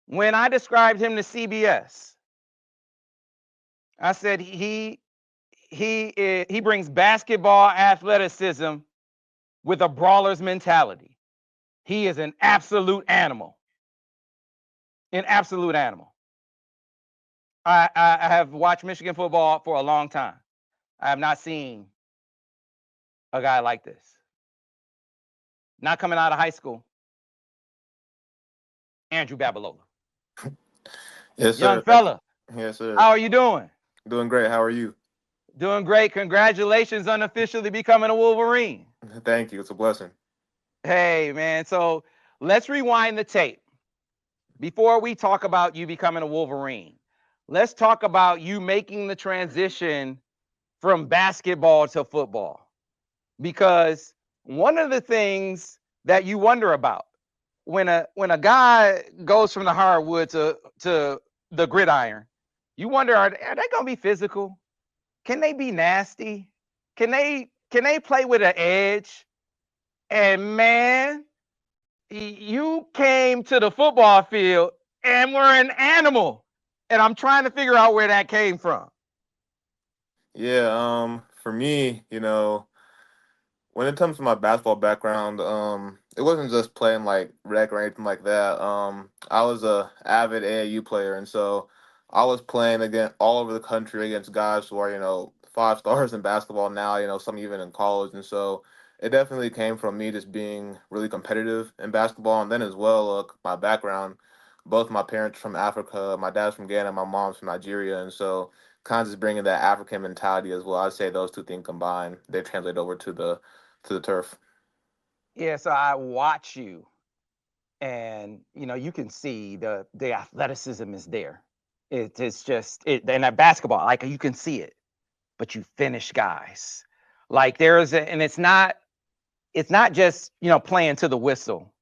When I described him to CBS, I said he brings basketball athleticism with a brawler's mentality. He is an absolute animal. An absolute animal. I have watched Michigan football for a long time. I have not seen a guy like this. Not coming out of high school. Andrew Babalola. Yes, Young sir. Thank you. fella, Yes, sir. how are you doing? Doing great. How are you? Doing great. Congratulations on officially becoming a Wolverine. Thank you. It's a blessing. Hey, man. So let's rewind the tape. Before we talk about you becoming a Wolverine, let's talk about you making the transition from basketball to football. Because one of the things that you wonder about when a guy goes from the hardwood to the gridiron, you wonder, are they gonna be physical? Can they be nasty? Can they play with an edge? And man, you came to the football field and were an animal. And I'm trying to figure out where that came from. Yeah. For me, when it comes to my basketball background, it wasn't just playing like rec or anything like that. I was a avid AAU player, and so I was playing again all over the country against guys who are, 5 stars in basketball now. Some even in college, and so it definitely came from me just being really competitive in basketball, and then as well, my background. Both my parents from Africa, my dad's from Ghana, my mom's from Nigeria, and so kind of just bringing that African mentality as well. I'd say those two things combined, they translate over to the turf. Yeah, so I watch you and you can see the athleticism is there. It's just and that basketball, like you can see it, but you finish guys. Like and it's not just playing to the whistle,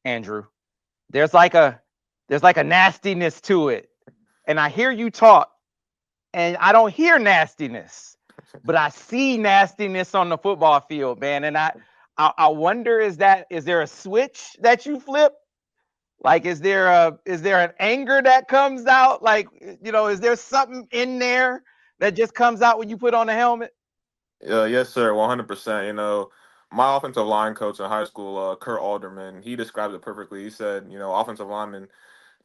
Andrew. There's like a there's like a nastiness to it. And I hear you talk and I don't hear nastiness, but I see nastiness on the football field, man. And I wonder, is there a switch that you flip? Like, is there an anger that comes out? Like, is there something in there that just comes out when you put on a helmet? Yes, sir, 100%. My offensive line coach in high school, Kurt Alderman, he described it perfectly. He said, offensive linemen,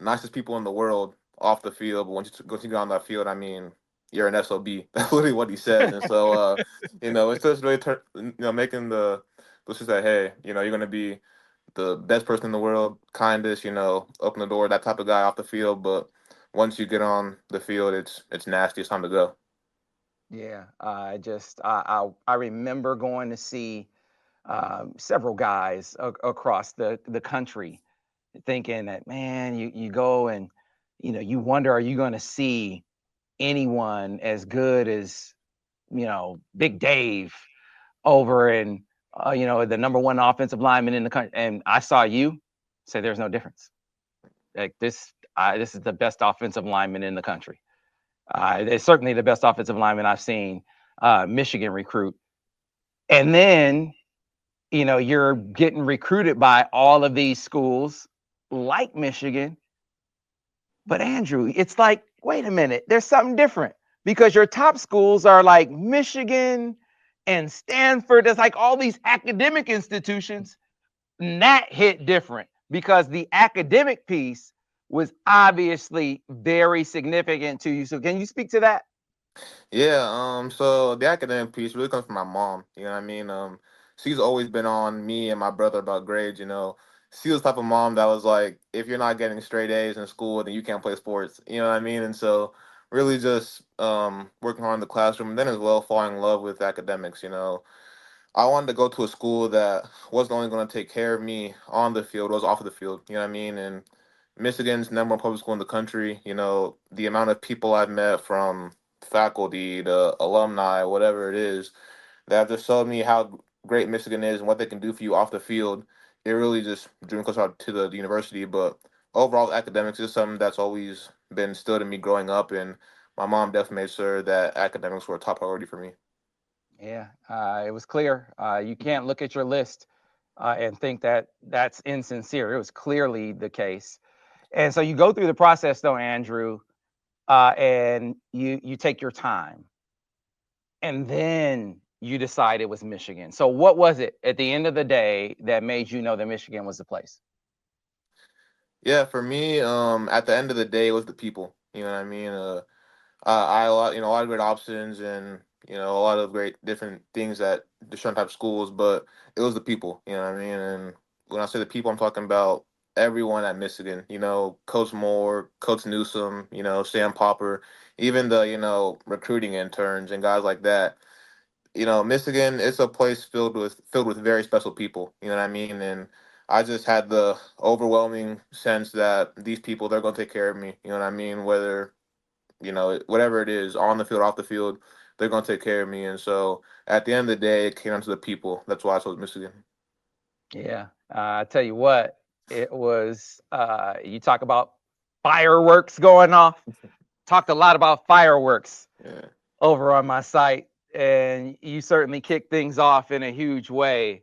nicest people in the world off the field, but once you get on that field, I mean, you're an SOB. That's literally what he says. And so, it's just really, making let's just say, hey, you're going to be the best person in the world, kindest, open the door, that type of guy off the field. But once you get on the field, it's nasty. It's time to go. Yeah, I remember going to see several guys across the country, thinking that, man, you go and you wonder, are you going to see anyone as good as Big Dave over in the number one offensive lineman in the country, and I saw you say there's no difference. Like this is the best offensive lineman in the country. It's certainly the best offensive lineman I've seen Michigan recruit. And then you're getting recruited by all of these schools like Michigan. But Andrew, it's like, wait a minute, there's something different because your top schools are like Michigan and Stanford. There's like all these academic institutions. And that hit different because the academic piece was obviously very significant to you. So can you speak to that? Yeah, so the academic piece really comes from my mom. You know what I mean? She's always been on me and my brother about grades. She was the type of mom that was like, if you're not getting straight A's in school, then you can't play sports. You know what I mean? And so really just working hard in the classroom and then as well falling in love with academics. I wanted to go to a school that wasn't only going to take care of me on the field, was off of the field. You know what I mean? And Michigan's number one public school in the country. The amount of people I've met from faculty to alumni, whatever it is, that have just showed me how great Michigan is and what they can do for you off the field. It really just drew me closer to the university. But overall, academics is something that's always been instilled in me growing up, and my mom definitely made sure that academics were a top priority for me. Yeah, it was clear. You can't look at your list and think that that's insincere. It was clearly the case. And so you go through the process, though, Andrew, and you take your time, and then you decide it was Michigan. So what was it at the end of the day that made you know that Michigan was the place? Yeah, for me, at the end of the day, it was the people. You know what I mean? I a lot, a lot of great options and a lot of great different things at different type of schools, but it was the people. You know what I mean? And when I say the people, I'm talking about everyone at Michigan. Coach Moore, Coach Newsom, Sam Popper, even the recruiting interns and guys like that. Michigan, it's a place filled with very special people. You know what I mean? And I just had the overwhelming sense that these people, they're going to take care of me. You know what I mean? Whether whatever it is, on the field, off the field, they're going to take care of me. And so at the end of the day, it came down to the people. That's why I chose Michigan. Yeah, I tell you what, it was. You talk about fireworks going off. Talked a lot about fireworks Yeah. over on my site, and you certainly kicked things off in a huge way.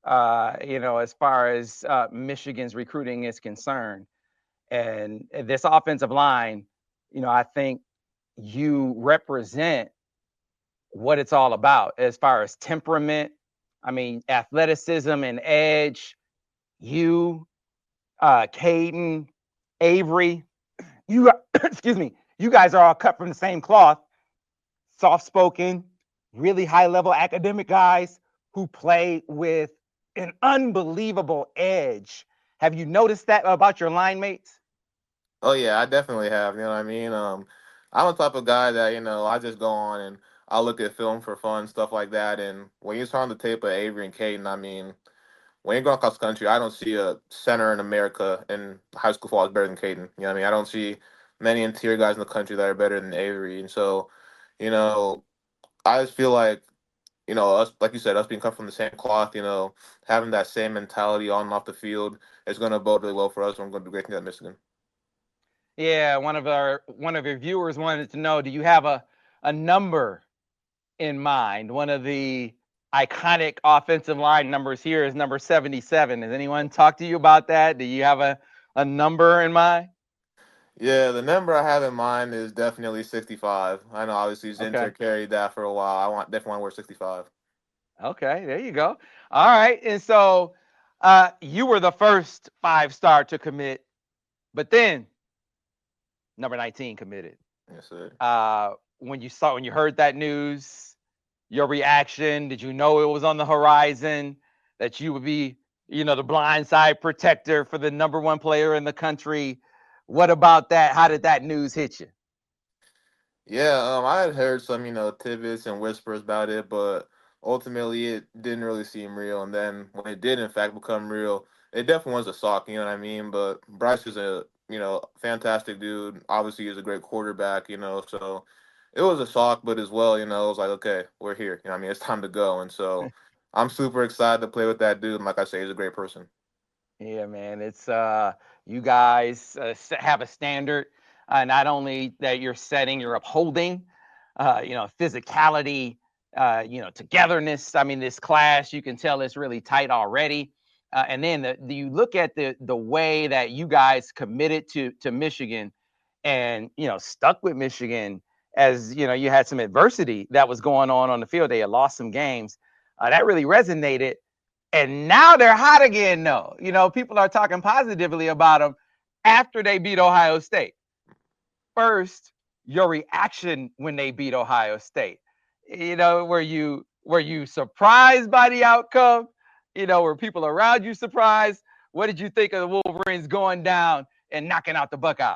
As far as Michigan's recruiting is concerned, and this offensive line, I think you represent what it's all about as far as temperament. I mean, athleticism and edge. You, Caden, Avery, you, excuse me, you guys are all cut from the same cloth. Soft spoken, really high level academic guys who play with an unbelievable edge. Have you noticed that about your line mates? Oh yeah, I definitely have. You know what I mean? I'm the type of guy that I just go on and I look at film for fun, stuff like that. And when you saw on the tape of Avery and Caden, I mean, when you're going across the country, I don't see a center in America in high school football is better than Caden. You know what I mean? I don't see many interior guys in the country that are better than Avery. And so, you know, I just feel like, us, like you said, us being cut from the same cloth, having that same mentality on and off the field is going to bode really well for us. And we're going to do great things at Michigan. Yeah, one of your viewers wanted to know, do you have a number in mind? One of the iconic offensive line numbers here is number 77. Has anyone talked to you about that? Do you have a number in mind? Yeah, the number I have in mind is definitely 65. I know obviously Okay. Zinter carried that for a while. Definitely want to wear 65. Okay, there you go. All right. And so you were the first 5-star to commit, but then number 19 committed. Yes, sir. When you heard that news, your reaction, did you know it was on the horizon, that you would be, the blindside protector for the number one player in the country? What about that? How did that news hit you? Yeah, I had heard some, tidbits and whispers about it, but ultimately it didn't really seem real. And then when it did in fact become real, it definitely was a shock, you know what I mean? But Bryce is a, fantastic dude. Obviously he's a great quarterback, so it was a shock, but as well, it was like, okay, we're here. You know what I mean? It's time to go. And so I'm super excited to play with that dude. And like I say, he's a great person. Yeah, man. It's you guys have a standard, not only that you're setting, you're upholding, physicality, togetherness. I mean, this class, you can tell it's really tight already. And then you look at the way that you guys committed to Michigan, and stuck with Michigan as you had some adversity that was going on the field. They had lost some games. That really resonated, and now they're hot again. No, people are talking positively about them after they beat Ohio State. First, your reaction when they beat Ohio State. Were you surprised by the outcome? Were people around you surprised? What did you think of the Wolverines going down and knocking out the Buckeyes?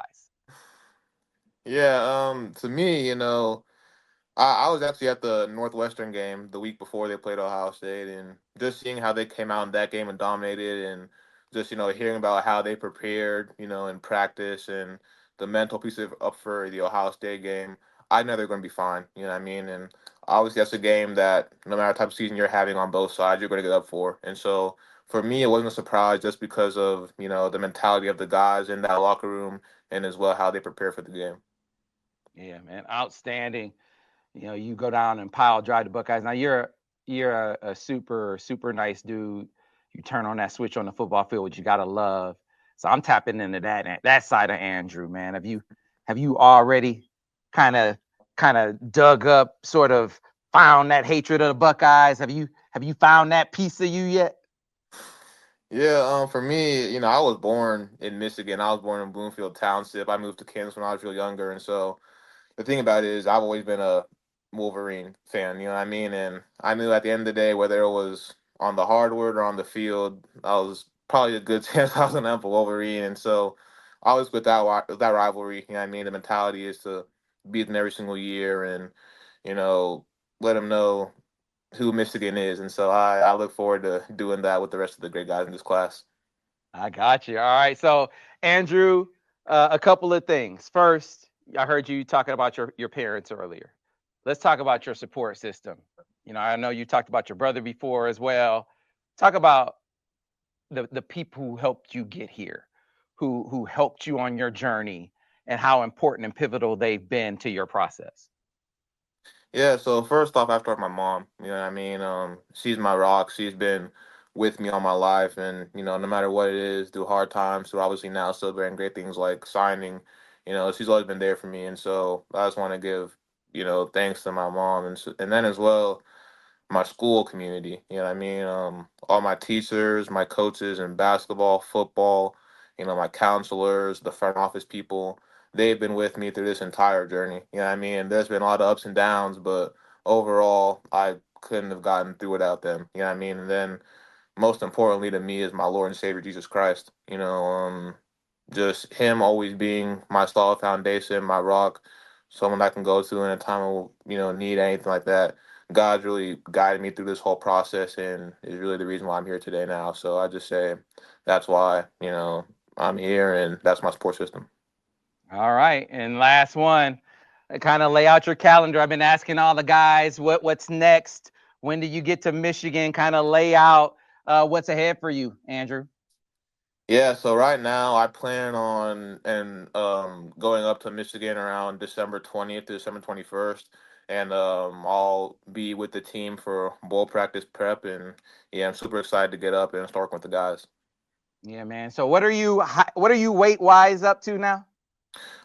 Yeah, to me, I was actually at the Northwestern game the week before they played Ohio State, and just seeing how they came out in that game and dominated, and just hearing about how they prepared, in practice and the mental piece of up for the Ohio State game. I know they're going to be fine. You know what I mean? And obviously, that's a game that no matter what type of season you're having on both sides, you're going to get up for. And so, for me, it wasn't a surprise just because of the mentality of the guys in that locker room, and as well how they prepare for the game. Yeah, man, outstanding. You go down and pile drive the Buckeyes. Now you're a super super nice dude. You turn on that switch on the football field, which you gotta love. So I'm tapping into that side of Andrew, man. Have you already kind of dug up, sort of found that hatred of the Buckeyes? Have you found that piece of you yet? Yeah, for me, I was born in Michigan. I was born in Bloomfield Township. I moved to Kansas when I was real younger, and so the thing about it is I've always been a Wolverine fan, you know what I mean? And I knew at the end of the day, whether it was on the hardwood or on the field, I was probably a good chance I was gonna have a Wolverine. And so I was with that rivalry, you know what I mean? The mentality is to beat them every single year and, you know, let them know who Michigan is. And so I look forward to doing that with the rest of the great guys in this class. I got you. All right. So, Andrew, a couple of things. First, I heard you talking about your parents earlier. Let's talk about your support system. You know, I know you talked about your brother before as well. Talk about the people who helped you get here, who helped you on your journey, and how important and pivotal they've been to your process. Yeah, so first off, I have to start my mom. You know what I mean? She's my rock. She's been with me all my life, and no matter what it is, through hard times, through obviously now celebrating great things like signing, she's always been there for me. And so I just want to give, thanks to my mom, and then as well my school community. You know what I mean? All my teachers, my coaches in basketball, football, my counselors, the front office people, they've been with me through this entire journey. You know what I mean? There's been a lot of ups and downs, but overall, I couldn't have gotten through without them. You know what I mean? And then most importantly to me is my Lord and Savior Jesus Christ. Just him always being my solid foundation, my rock, someone I can go to in a time of need, anything like that. God's really guided me through this whole process and is really the reason why I'm here today now. So I just say that's why I'm here, and that's my support system. All right. And last one, kind of lay out your calendar. I've been asking all the guys what's next. When do you get to Michigan? Kind of lay out what's ahead for you, Andrew. Yeah, so right now I plan on and going up to Michigan around December 20th to December 21st, and I'll be with the team for bowl practice prep, and yeah, I'm super excited to get up and start working with the guys. Yeah, man. So what are you weight wise up to now?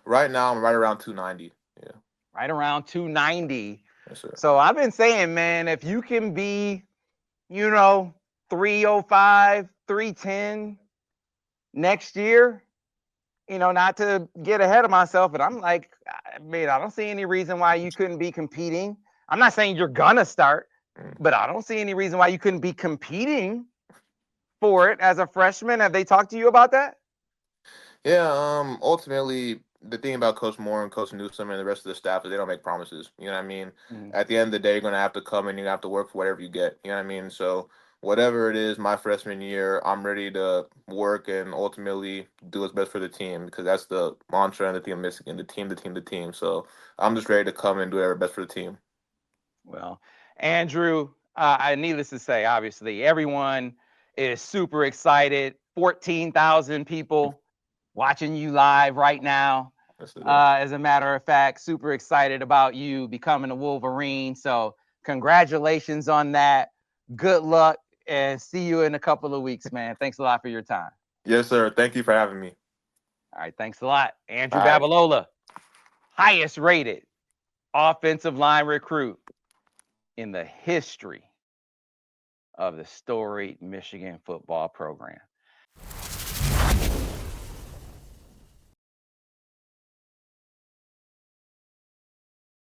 Right now I'm right around 290. Yeah, Right around 290. yes sir. So I've been saying, man, if you can be, you know, 305, 310 next year, not to get ahead of myself, but I'm like, I mean, I don't see any reason why you couldn't be competing. I'm not saying you're gonna start, but I don't see any reason why you couldn't be competing for it as a freshman. Have they talked to you about that? Yeah, ultimately, the thing about Coach Moore and Coach Newsom and the rest of the staff is they don't make promises. You know what I mean? Mhm. At the end of the day, you're going to have to come and you have to work for whatever you get. You know what I mean? So, whatever it is, my freshman year, I'm ready to work and ultimately do what's best for the team because that's the mantra and the team of Michigan, the team, the team, the team. So, I'm just ready to come and do whatever best for the team. Well, Andrew, I needless to say, obviously, everyone is super excited. 14,000 people watching you live right now. That's it. As a matter of fact, super excited about you becoming a Wolverine. So, congratulations on that. Good luck and see you in a couple of weeks, man. Thanks a lot for your time. Yes, sir. Thank you for having me. All right. Thanks a lot. All Andrew right. Babalola, highest rated offensive line recruit in the history of the storied Michigan football program.